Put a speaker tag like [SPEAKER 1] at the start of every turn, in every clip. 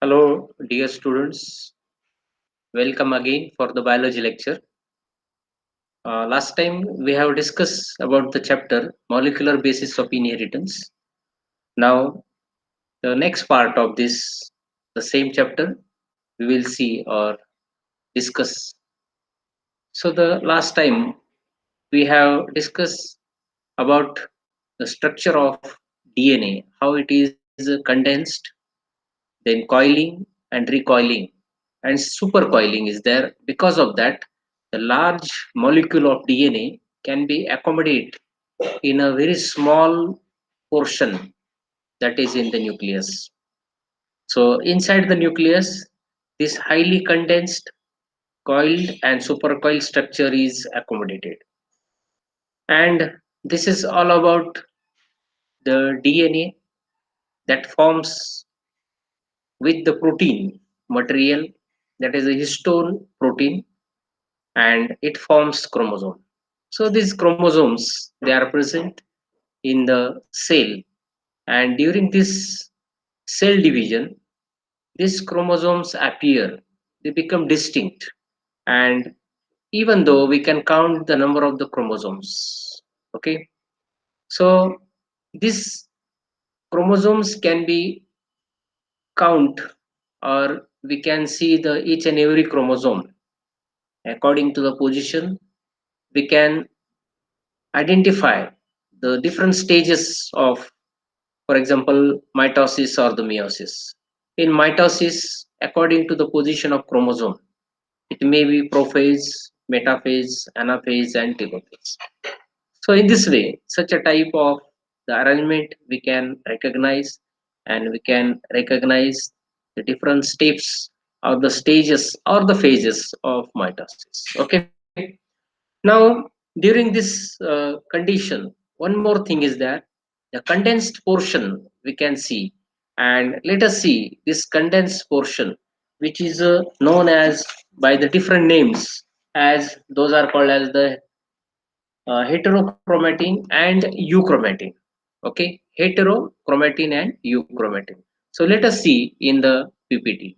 [SPEAKER 1] Hello, dear students. Welcome again for the biology lecture. Last time we have discussed about the chapter molecular basis of inheritance. Now, the next part of this, the same chapter, we will see or discuss. So, the last time we have discussed about the structure of DNA, how it is condensed, then coiling and recoiling, and supercoiling is there. Because of that, the large molecule of DNA can be accommodated in a very small portion, that is in the nucleus. So inside the nucleus, this highly condensed, coiled and supercoiled structure is accommodated. And this is all about the DNA that forms with the protein material, that is a histone protein, and it forms chromosome. So these chromosomes, they are present in the cell, and during this cell division, these chromosomes appear, they become distinct. And even though we can count the number of the chromosomes, okay, so these chromosomes can be count, or we can see the each and every chromosome according to the position. We can identify the different stages of, for example, mitosis or the meiosis. In mitosis, according to the position of chromosome, it may be prophase, metaphase, anaphase, and telophase. So in this way, such a type of the arrangement we can recognize, and we can recognize the different steps or the stages or the phases of mitosis. Okay. Now, during this condition, one more thing is that the condensed portion we can see, and let us see this condensed portion, which is known as by the different names, as those are called as the heterochromatin and euchromatin. Okay, heterochromatin and euchromatin. So let us see in the PPT.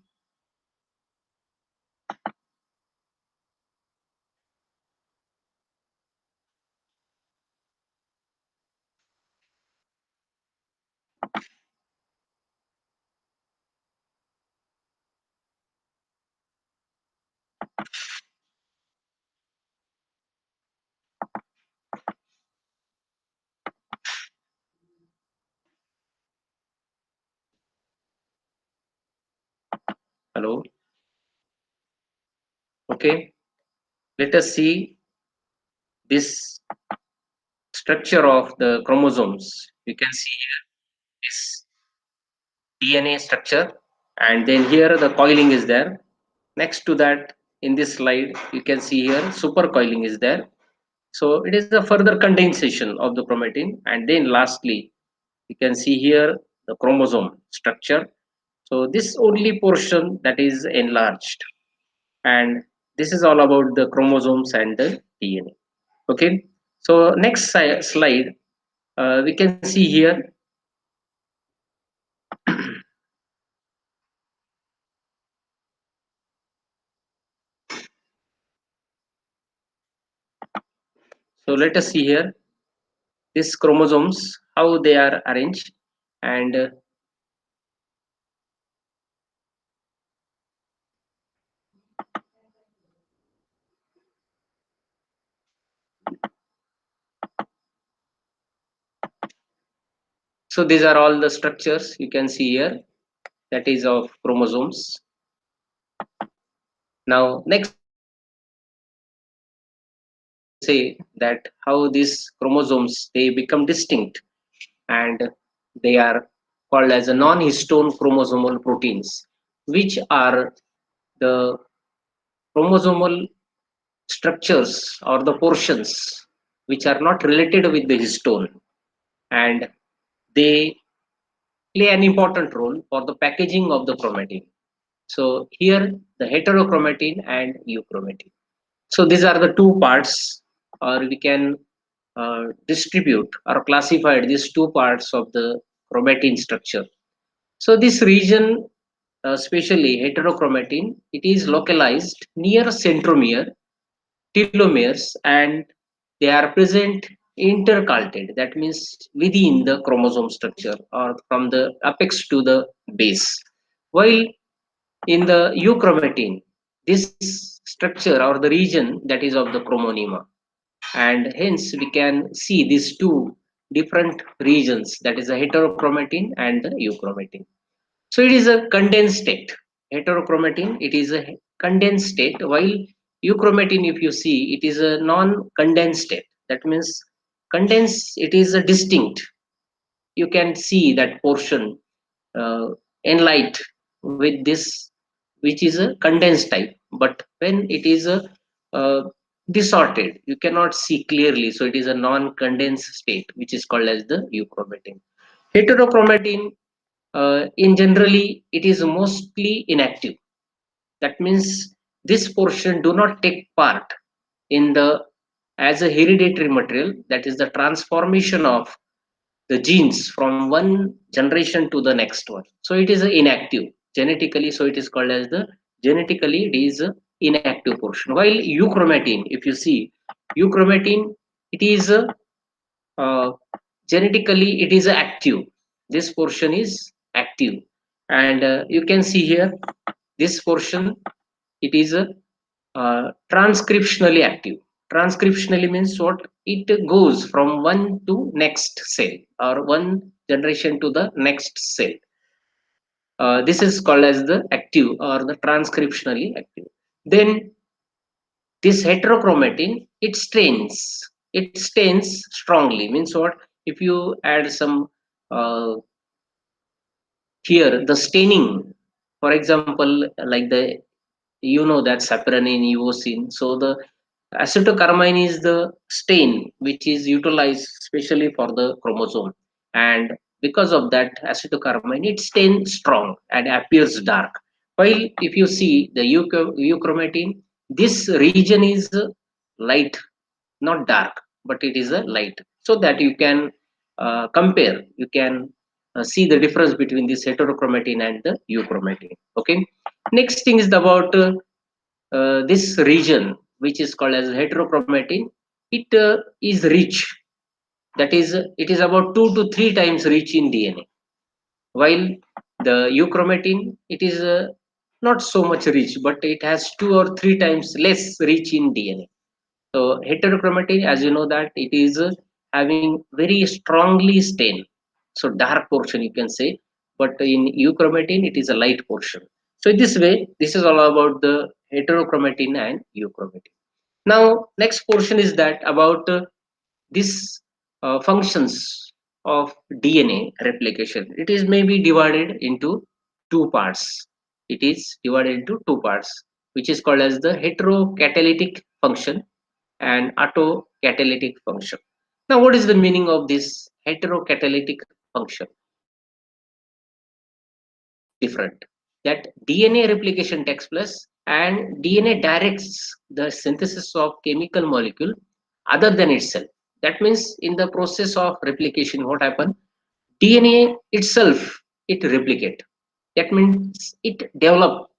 [SPEAKER 1] Hello. Okay, let us see this structure of the chromosomes. You can see here this DNA structure, and then here the coiling is there. Next to that, in this slide, you can see here supercoiling is there. So it is a further condensation of the chromatin, and then lastly, you can see here the chromosome structure. So this only portion that is enlarged, and this is all about the chromosomes and the DNA. Okay. So next slide, we can see here. So let us see here these chromosomes, how they are arranged, and so these are all the structures you can see here, that is of chromosomes. Now next say that how these chromosomes, they become distinct, and they are called as a non-histone chromosomal proteins, which are the chromosomal structures or the portions which are not related with the histone, and they play an important role for the packaging of the chromatin. So here the heterochromatin and euchromatin. So these are the two parts, or we can distribute or classify these two parts of the chromatin structure. So this region especially heterochromatin, it is localized near centromere, telomeres, and they are present intercalated. That means within the chromosome structure or from the apex to the base. While in the euchromatin, this structure or the region that is of the chromonema, and hence we can see these two different regions, that is the heterochromatin and the euchromatin. So it is a condensed state. Heterochromatin, it is a condensed state, while euchromatin, if you see, it is a non-condensed state. That means condensed, it is a distinct. You can see that portion uh, enlight with this, which is a condensed type. But when it is a disordered, you cannot see clearly. So it is a non-condensed state, which is called as the euchromatin. Heterochromatin, in generally, it is mostly inactive. That means this portion do not take part in the as a hereditary material, that is the transformation of the genes from one generation to the next one. So it is inactive genetically. So it is called as the genetically it is a inactive portion. While euchromatin, if you see euchromatin, it is uh, genetically it is active. This portion is active, and you can see here this portion, it is transcriptionally active. Transcriptionally means what? It goes from one to next cell or one generation to the next cell. This is called as the active or the transcriptionally active. Then this heterochromatin, it stains strongly. Means what? If you add some uh, here, the staining, for example, like the, you know, that saponin, eosin. So the acetocarmine is the stain which is utilized specially for the chromosome, and because of that acetocarmine, it stains strong and appears dark. While if you see the euchromatin, this region is light, not dark, but it is a light, so that you can compare, you can see the difference between this heterochromatin and the euchromatin. Okay, next thing is about this region which is called as heterochromatin. It is rich, that is it is about 2 to 3 times rich in DNA, while the euchromatin, it is not so much rich, but it has 2 or 3 times less rich in DNA. So heterochromatin, as you know, that it is having very strongly stain, so dark portion you can say, but in euchromatin it is a light portion. So in this way, this is all about the heterochromatin and euchromatin. Now next portion is that about this functions of DNA replication. It is maybe divided into two parts. It is divided into two parts, which is called as the heterocatalytic function and autocatalytic function. Now, what is the meaning of this heterocatalytic function? Different. That DNA replication takes place and DNA directs the synthesis of chemical molecule other than itself. That means in the process of replication, what happens? DNA itself, it replicate. That means it develop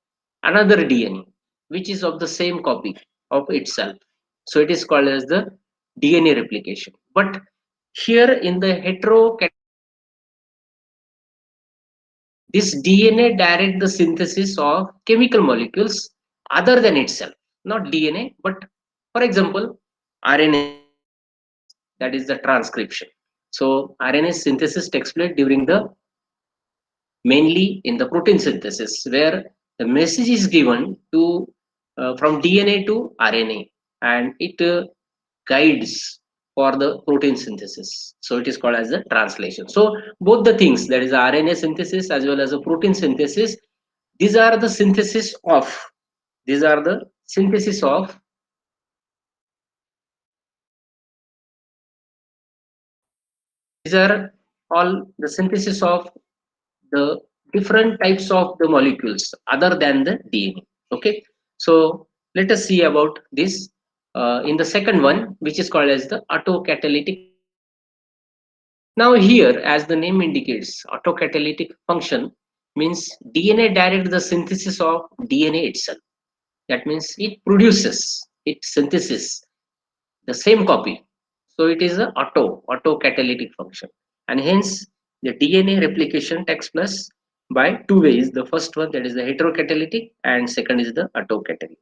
[SPEAKER 1] another DNA which is of the same copy of itself. So it is called as the DNA replication. But here in the heterocatalytic, this DNA direct the synthesis of chemical molecules other than itself, not DNA, but for example, RNA, that is the transcription. So RNA synthesis takes place during the mainly in the protein synthesis, where the message is given to from DNA to RNA, and it guides for the protein synthesis. So it is called as the translation. So both the things, that is RNA synthesis as well as the protein synthesis, these are the synthesis of these are the synthesis of these are all the synthesis of the different types of the molecules other than the DNA. Okay, so let us see about this in the second one, which is called as the autocatalytic. Now here, as the name indicates, autocatalytic function, means DNA direct the synthesis of DNA itself. That means it produces, it synthesis the same copy. So it is a autocatalytic function, and hence the DNA replication takes place by two ways. The first one, that is the heterocatalytic, and second is the autocatalytic.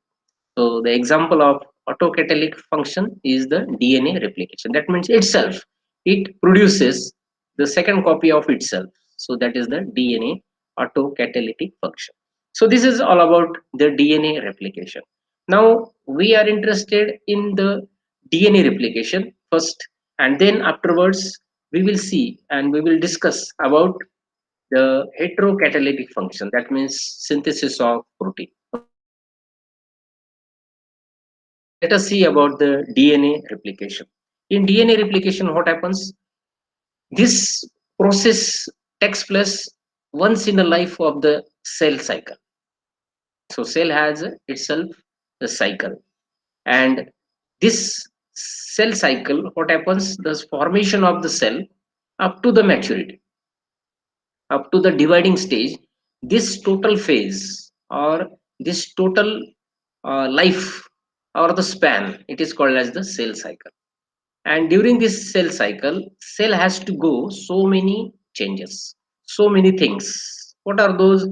[SPEAKER 1] So the example of autocatalytic function is the DNA replication. That means itself, it produces the second copy of itself. So that is the DNA autocatalytic function. So this is all about the DNA replication. Now we are interested in the DNA replication first, and then afterwards we will see and we will discuss about the heterocatalytic function. That means synthesis of protein. Okay. So let us see about the DNA replication. In DNA replication, what happens? This process takes place once in a life of the cell cycle. So cell has itself the cycle, and this cell cycle, what happens? The formation of the cell up to the maturity, up to the dividing stage. This total phase or this total life or the span, it is called as the cell cycle. And during this cell cycle, cell has to go so many changes, so many things. What are those?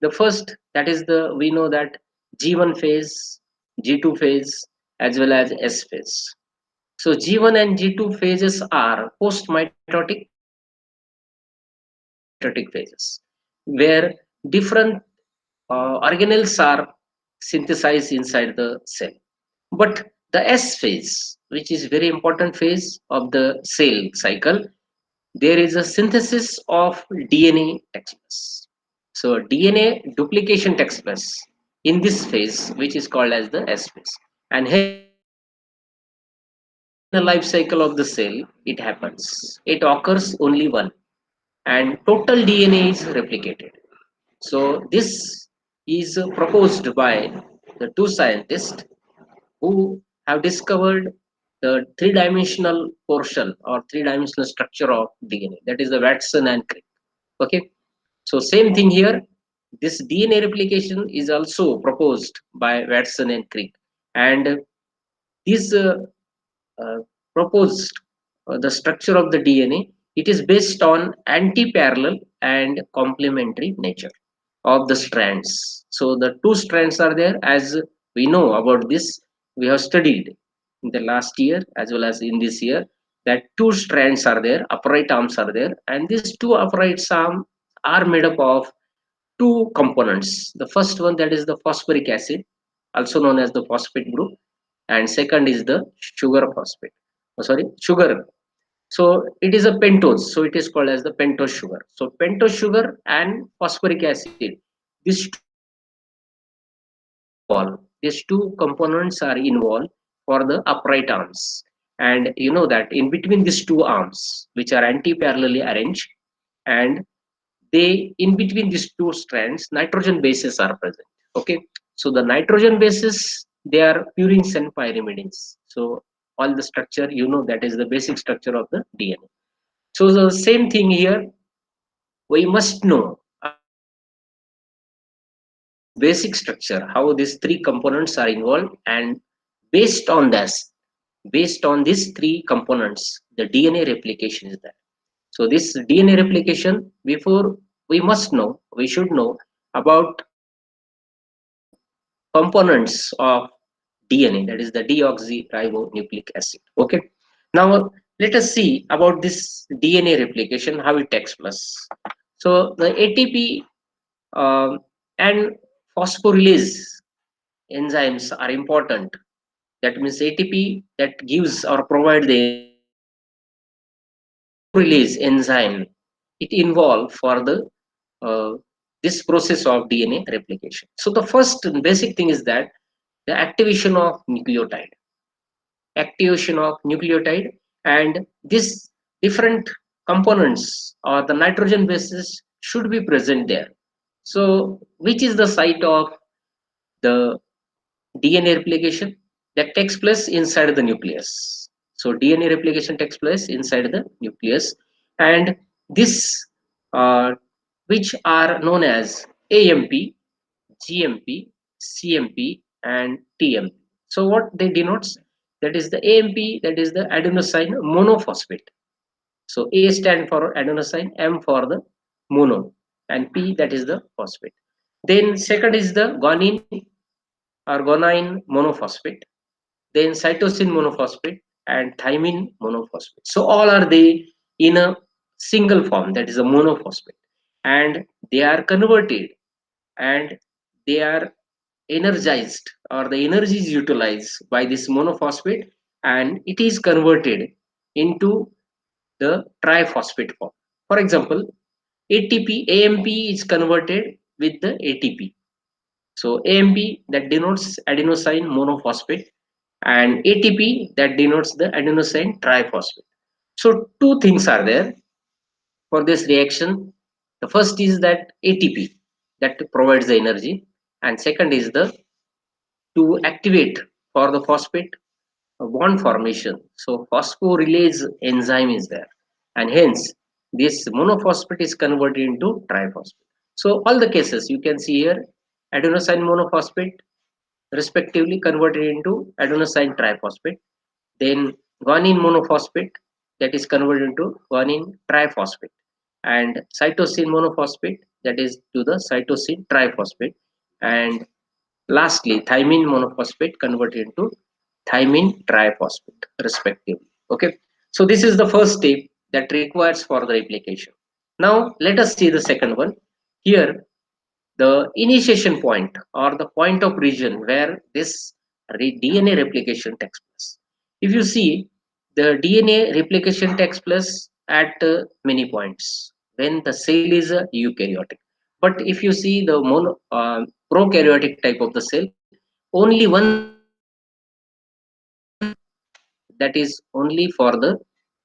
[SPEAKER 1] The first, that is the, we know that G1 phase, G2 phase, as well as S phase. So G1 and G2 phases are post-mitotic and pre-mitotic phases, where different organelles are synthesized inside the cell. But the S phase, which is very important phase of the cell cycle, there is a synthesis of DNA takes place. So DNA duplication takes place in this phase, which is called as the S phase. And hence, once in a life cycle of the cell, it happens. It occurs only one, and total DNA is replicated. So this is proposed by the two scientists who have discovered the three-dimensional portion or three-dimensional structure of DNA. That is the Watson and Crick. Okay, so same thing here. This DNA replication is also proposed by Watson and Crick, and this uh, proposed the structure of the DNA. It is based on anti-parallel and complementary nature of the strands. So the two strands are there, as we know about this. We have studied in the last year as well as in this year that two strands are there, upright arms are there, and these two upright arms are made up of two components. The first one, that is the phosphoric acid, also known as the phosphate group, and second is the sugar phosphate. Oh, sorry, sugar. So it is a pentose, so it is called as the pentose sugar. So pentose sugar and phosphoric acid, these two involved. These two components are involved for the upright arms. And you know that in between these two arms, which are anti-parallelly arranged, and they, in between these two strands, nitrogen bases are present. Okay, so the nitrogen bases, they are purines and pyrimidines. So all the structure, you know, that is the basic structure of the DNA. So the same thing here, we must know this basic structure, how these three components are involved, and based on this, based on these three components, the DNA replication is there. So this DNA replication, before, we must know, we should know about components of DNA, that is the deoxyribonucleic acid. Okay. Now let us see about this DNA replication, how it takes place. So the ATP and phosphorylase enzymes are important. That means ATP that gives or provide the phosphorylase enzyme, it involved for the uh, this process of DNA replication. So the first basic thing is that the activation of nucleotide, and this different components or the nitrogen bases should be present there. So which is the site of the DNA replication? That takes place inside the nucleus. So DNA replication takes place inside the nucleus, and this uh, which are known as AMP, GMP, CMP, and TMP. So what they denotes, that is the AMP, that is the adenosine monophosphate. So A stand for adenosine, M for the mono, and P, that is the phosphate. Then second is the guanine or guanine monophosphate. Then cytosine monophosphate and thymine monophosphate. So all are they in a single form, that is a monophosphate, and they are converted, and they are energized, or the energy is utilized by this monophosphate, and it is converted into the triphosphate form. For example, ATP, AMP is converted with the ATP. So AMP, that denotes adenosine monophosphate, and ATP, that denotes the adenosine triphosphate. So two things are there for this reaction. The first is that ATP, that provides the energy, and second is the to activate for the phosphate bond formation. So phosphorylase enzyme is there, and hence this monophosphate is converted into triphosphate. So all the cases you can see here, adenosine monophosphate respectively converted into adenosine triphosphate, then guanine monophosphate, that is converted into guanine triphosphate, and cytosine monophosphate, that is to the cytosine triphosphate, and lastly thymine monophosphate converted into thymine triphosphate respectively. Okay, so this is the first step that requires for the replication. Now let us see the second one. Here the initiation point, or the point of region where this DNA replication takes place. If you see, the DNA replication takes place at many points when the cell is a eukaryotic. But if you see the prokaryotic type of the cell, only one step is there, that is only for the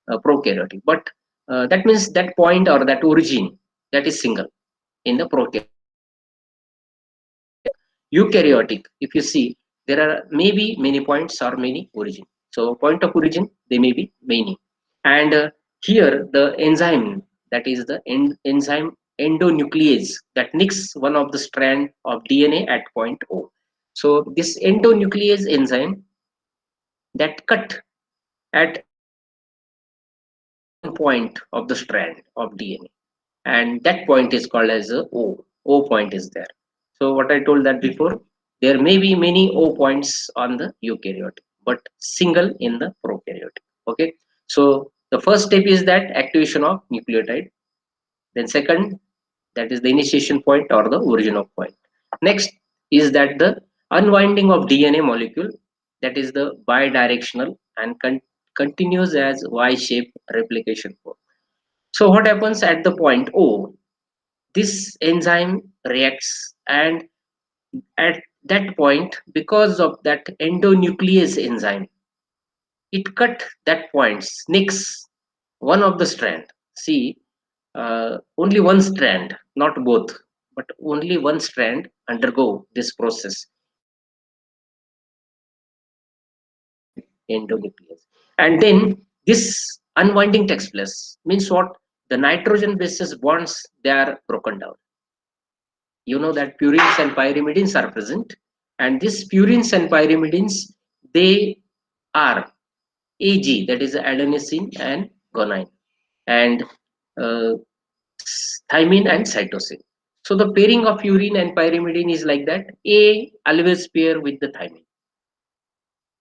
[SPEAKER 1] prokaryotic. But that means that point or that origin, that is single in the prokaryotic. And eukaryotic, if you see, there are maybe many points or many origin. So point of origin, they may be many. And here the enzyme, that is the enzyme endonuclease, that nicks one of the strand of DNA at point O. So this endonuclease enzyme that cut at one point of the strand of DNA, and that point is called as a O. O point is there. So what I told that before, there may be many O points on the eukaryotic, but single in the prokaryotic. Okay, so the first step is that activation of nucleotide. Then second, that is the initiation point or the origin of point. Next is that the unwinding of DNA molecule, that is the bidirectional and continues as Y-shaped replication form. So what happens at the point O? This enzyme reacts, and at that point, because of that endonuclease enzyme, it cut that point, snicks one of the strand. See, only one strand, not both, but only one strand undergo this process in the endonuclease. And then this unwinding takes place. Means what? The nitrogen bases bonds, they are broken down. You know that purines and pyrimidines are present, and these purines and pyrimidines, they are AG, that is adenosine and guanine, and uh, thymine and cytosine. So the pairing of purine and pyrimidine is like that. A always pair with the thymine.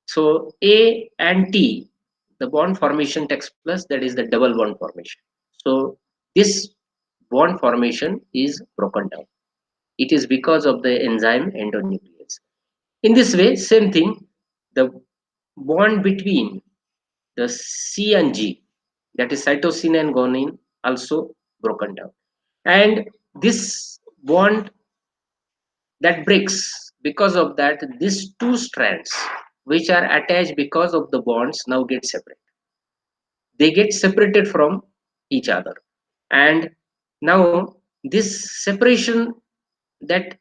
[SPEAKER 1] So A and T, the bond formation takes place, that is the double bond formation. So this bond formation is broken down. It is because of the enzyme endonuclease. In this way, same thing, the bond between the C and G, that is cytosine and guanine, also broken down. And this bond that breaks, because of that, these two strands which are attached because of the bonds now get separate. They get separated from each other. And now this separation, that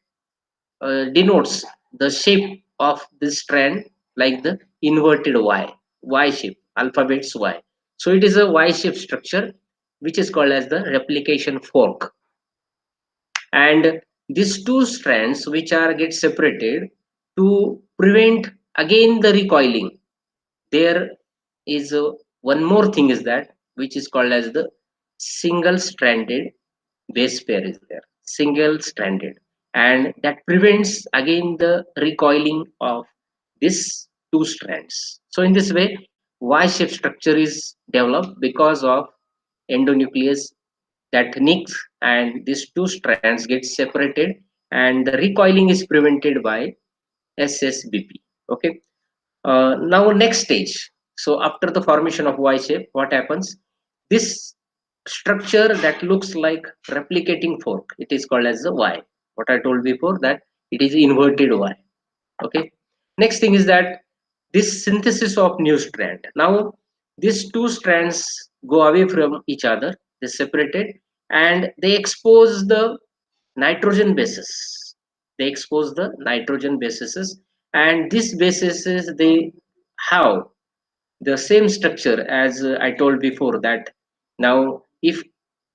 [SPEAKER 1] denotes the shape of this strand, like the inverted Y shape, alphabets Y. So it is a Y shape structure, which is called as the replication fork. and these two strands which are get separated to prevent again the recoiling. There is one more thing is that which is called as the single stranded base pair is there, single stranded, and that prevents again the recoiling of these two strands. So in this way y-shaped structure is developed because of endonuclease that nicks, and these two strands get separated and the recoiling is prevented by SSBP. Okay. Now next stage. So after the formation of Y shape, what happens? This structure that looks like replicating fork, it is called as the Y. What I told before, that it is inverted Y. Okay. Next thing is that this synthesis of new strand. Now these two strands go away from each other, they separated, and they expose the nitrogen bases. They expose the nitrogen bases, and these bases they have the same structure as I told before, that now if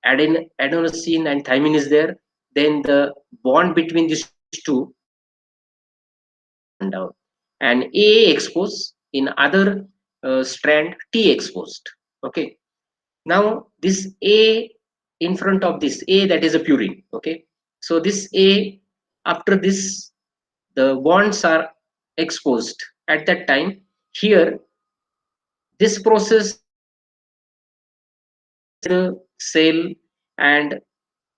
[SPEAKER 1] adenosine and thymine is there, then the bond between these two up and down, and A exposed in other strand T exposed. Okay. Now this A in front of this A, that is a purine. Okay. So this A, after this the bonds are exposed at that time, here this process the cell, and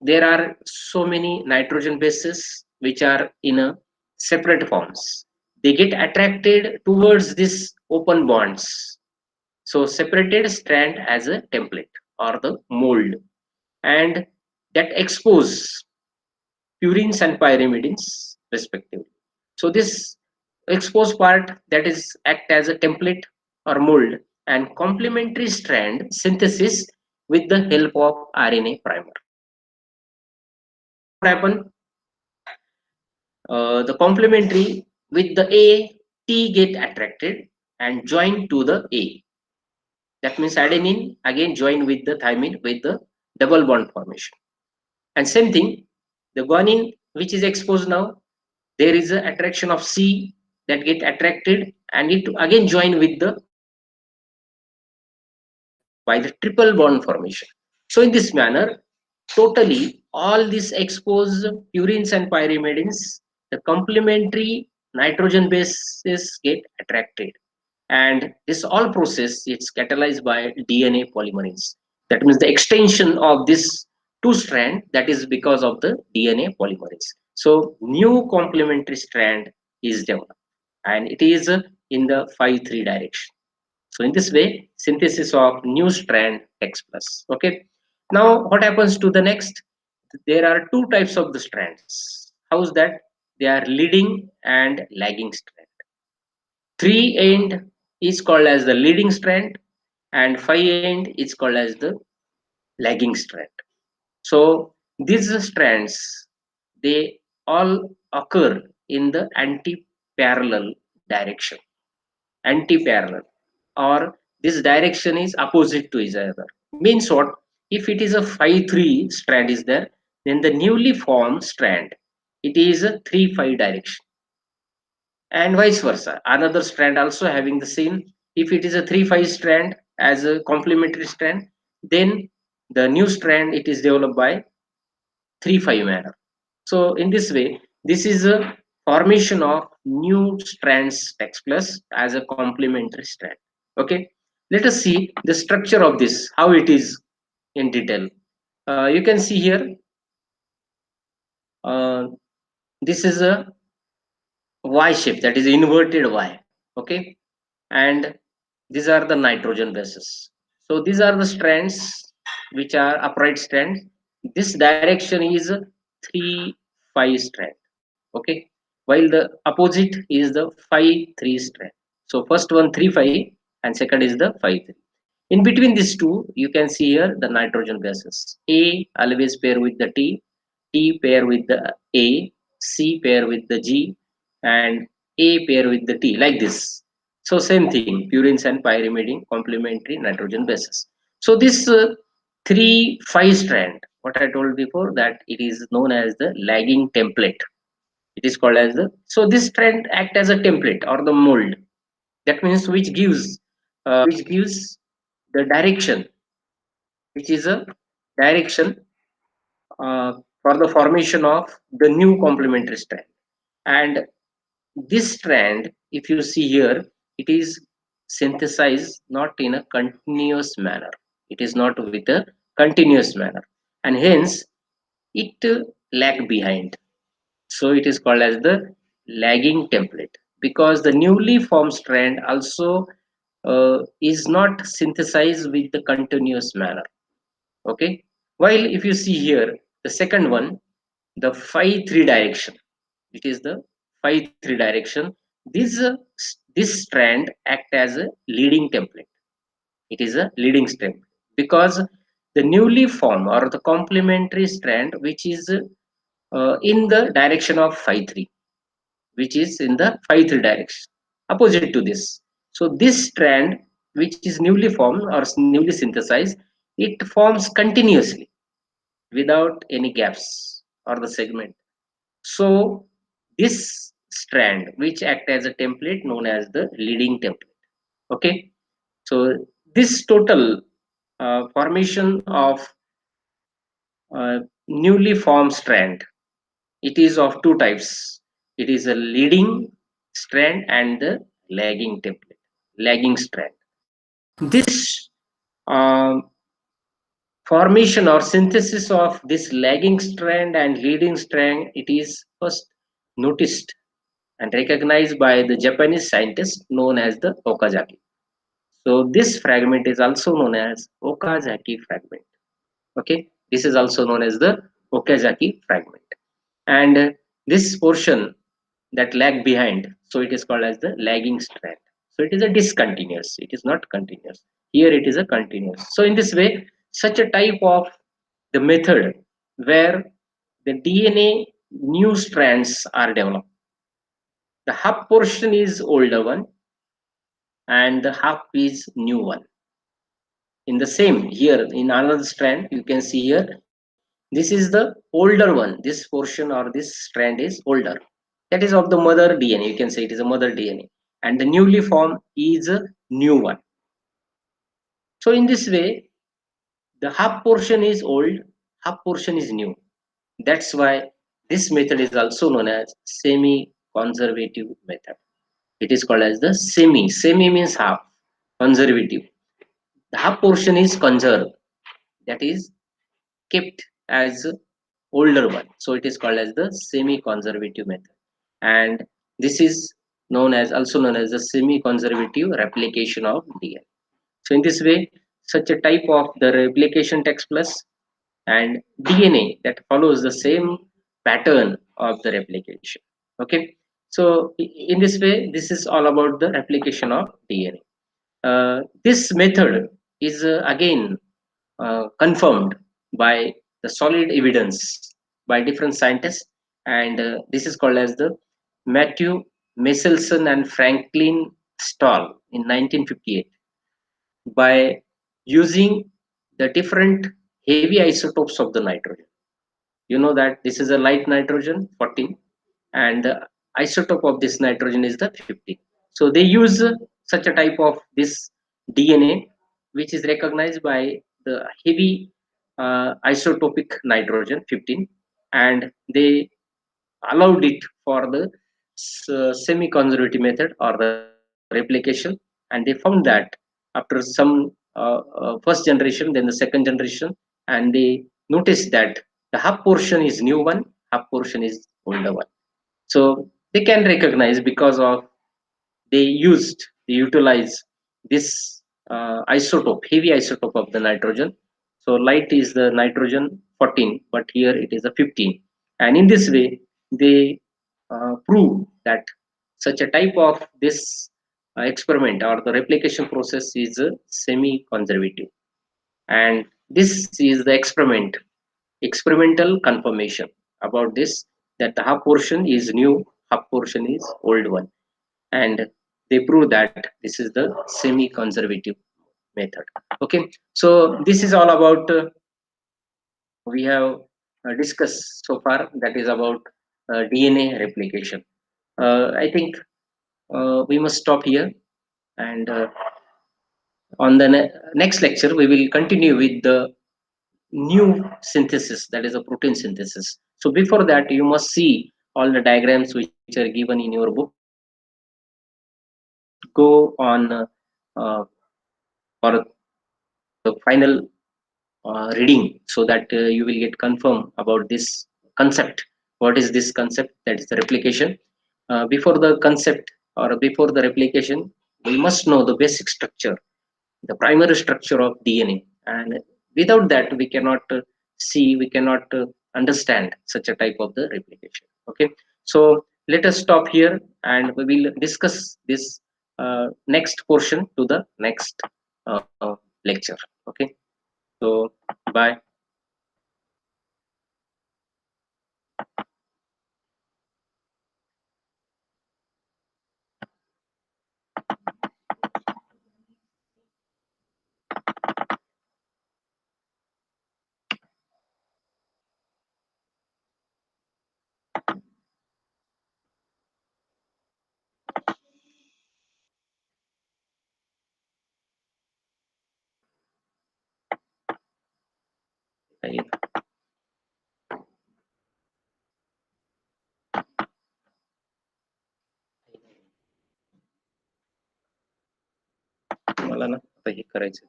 [SPEAKER 1] there are so many nitrogen bases which are in a separate forms. They get attracted towards this open bonds. So separated strand as a template or the mold, and that expose purines and pyrimidines respectively. So this exposed part that is act as a template or mold, and complementary strand synthesis with the help of RNA primer. What happened? The complementary with the A, T get attracted and join to the A. That means adenine again join with the thymine with the double bond formation. And same thing, the guanine which is exposed now, there is an attraction of C that get attracted and it again join with the by the triple bond formation. So in this manner, totally all these exposed purines and pyrimidines, the complementary nitrogen bases get attracted, and this all process is catalyzed by DNA polymerase. That means the extension of this two strand, that is because of the DNA polymerase. So new complementary strand is developed, and it is in the 5'3" direction. So in this way, synthesis of new strand takes place. Okay. Now what happens to the next? There are two types of the strands. How is that? They are leading and lagging strand. 3' is called as the leading strand, and 5' is called as the lagging strand. So these strands, they all occur in the anti-parallel direction. Anti-parallel, or this direction is opposite to each other. Means what? If it is a 5'3" strand is there, then the newly formed strand, it is a 3'5" direction, and vice versa. Another strand also having the same. If it is a 3'5" strand as a complementary strand, then the new strand it is developed by 3'5" manner. So in this way, this is a formation of new strands takes place as a complementary strand. Okay, let us see the structure of this, how it is in detail. You can see here, uh, this is a Y shape, that is inverted Y. Okay, and these are the nitrogen bases. So these are the strands which are upright strands. This direction is 3'5" strand. Okay, while the opposite is the 5'3" strand. So first one 3'5" and second is the 5'3". In between these two, you can see here the nitrogen bases. A always pair with the T, T pair with the A, C pair with the G, and A pair with the T, like this. So same thing, purines and pyrimidine complementary nitrogen bases. So this 3'5" strand, what I told before, that it is known as the lagging template. It is called as the, so this trend act as a template or the mold. That means which gives the direction, which is a direction for the formation of the new complementary strand. And this strand, if you see here, it is synthesized not in a continuous manner. It is not with a continuous manner, and hence it lag behind. So it is called as the lagging template, because the newly formed strand also is not synthesized with the continuous manner. Okay. While if you see here, the second one, the phi 3 direction, it is the phi 3 direction. This strand act as a leading template. It is a leading strand because the newly formed or the complementary strand, which is in the direction of phi 3, which is in the phi 3 direction, opposite to this. So this strand, which is newly formed or newly synthesized, it forms continuously without any gaps or the segment. So this strand, which act as a template, known as the leading template. Okay. So this total formation of newly formed strand, it is of two types. It is a leading strand and the lagging template, lagging strand. This formation or synthesis of this lagging strand and leading strand, it is first noticed and recognized by the Japanese scientist known as the Okazaki. So this fragment is also known as Okazaki fragment. Okay, this is also known as the Okazaki fragment. And this portion that lag behind, so it is called as the lagging strand. So it is a discontinuous, it is not continuous. Here it is a continuous. So in this way, such a type of the method where the DNA new strands are developed. The half portion is older one and the half is new one. In the same here in another strand, you can see here, this is the older one. This portion or this strand is older. That is of the mother DNA. You can say it is a mother DNA. And the newly formed is a new one. So in this way, the half portion is old, half portion is new. That's why this method is also known as semi-conservative method. It is called as the semi. Semi means half, conservative. The half portion is conserved, that is kept as older one. So it is called as the semi-conservative method. And this is known as also known as the semi-conservative replication of DNA. So in this way, such a type of the replication takes place, and DNA that follows the same pattern of the replication. Okay. So in this way, this is all about the replication of DNA. This method is again confirmed by the solid evidence by different scientists, and this is called as the Matthew Meselson and Franklin Stahl in 1958 by using the different heavy isotopes of the nitrogen. You know that this is a light nitrogen 14, and the isotope of this nitrogen is the 15. So they use such a type of this DNA, which is recognized by the heavy isotopic nitrogen 15, and they allowed it for the semi-conservative method or the replication, and they found that after some first generation, then the second generation, and they noticed that the half portion is new one, half portion is older one. So they can recognize because of they utilize this isotope, heavy isotope of the nitrogen. So light is the nitrogen 14, but here it is a 15. And in this way, they prove that such a type of this experiment or the replication process is semi-conservative. And this is the experimental confirmation about this, that the half portion is new, half portion is old one, and they prove that this is the semi-conservative method. Okay, so this is all about we have discussed so far, that is about DNA replication. I think we must stop here, and on the next lecture we will continue with the new synthesis, that is a protein synthesis. So before that, you must see all the diagrams which are given in your book. Go on for the final reading, so that you will get confirm about this concept. What is this concept? That is the replication. Before the concept, or before the replication, we must know the basic structure, the primary structure of DNA, and without that we cannot see, we cannot understand such a type of the replication. Okay, so let us stop here, and we will discuss this next portion to the next lecture. Okay, so bye. मला ना आता हे करायचं,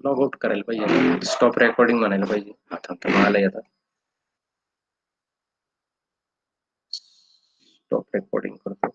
[SPEAKER 1] log out करायला पाहिजे, stop recording म्हणायला पाहिजे. आता मला येतात स्टॉप रेकॉर्डिंग करतो.